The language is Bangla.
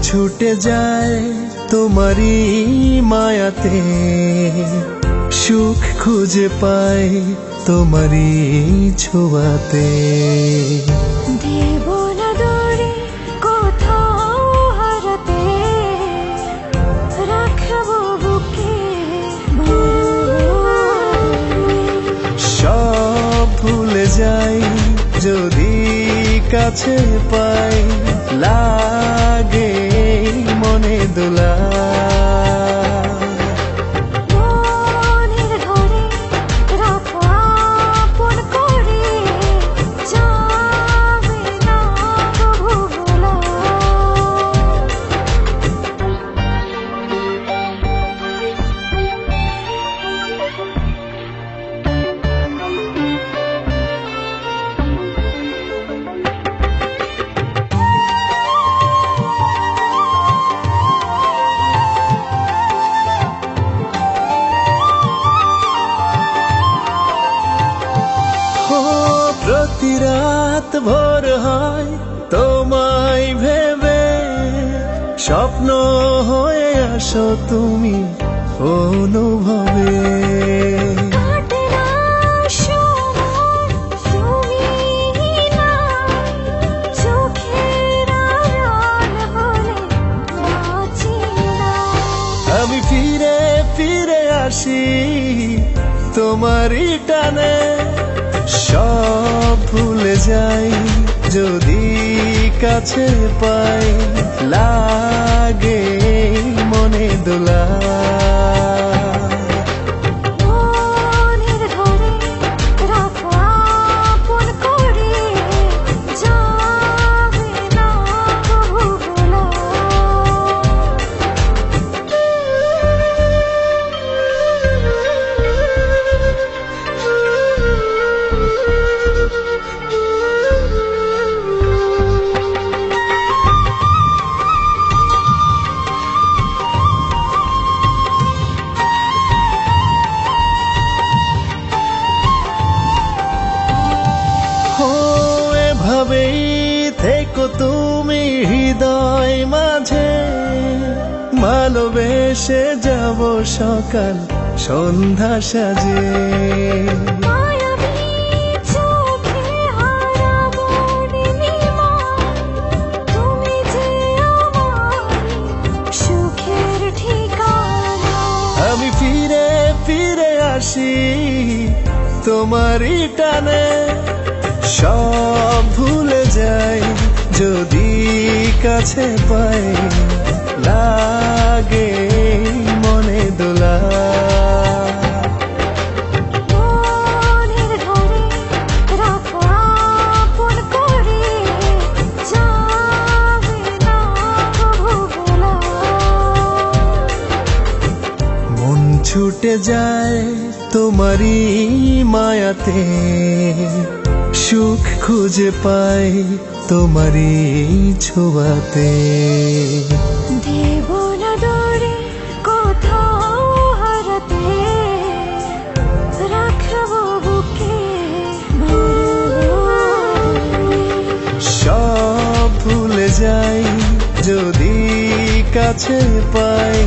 ছুটে যায় তোমারই মায়াতে, সুখ খুঁজে পায় তোমারই ছোঁয়াতে। দেব না দূরে কোথাও হারাতে, রাখবো বুকে সব ভুলে যাই যদি কাছে পাই, লাগে মনে দোলা। মনের ঘরে রাখো আপন করে, যাবে না কভু ভোলা। প্রতি রাত ভোর হয় তোমায় ভেবে, স্বপ্ন হয়ে আসো তুমি অনুভবে। কাটে না সময় তুমি নাই, চোখের আড়াল হলে বাঁচি না। আমি ফিরে ফিরে আসি তোমারই টানে, সব ভুলে যাই যদি কাছে পাই, লাগে মনে দোলা। মনের ঘরে রাখো আপন করে, যাবে না কভু ভোলা। এভাবেই থেকো তুমি হৃদয় মাঝে, ভালোবেসে যাব সকাল সন্ধ্যা সাজে। মায়াবী চোখে হারাবো নীলিমায়, তুমি যে আমার সুখের ঠিকানা। আমি ফিরে ফিরে আসি তোমারই টানে, সব ভুলে যাই যদি কাছে পাই, লাগে মনে দোলা। মনের ঘরে রাখো আপন করে, যাবে না কভু ভোলা। মন ছুটে যায় তোমারই মায়াতে, সুখ খুঁজে পাই তোমারই ছোঁয়াতে। দেব না দূরে কোথাও হারাতে, রাখবো বুকে সব ভুলে যাই যদি কাছে পাই,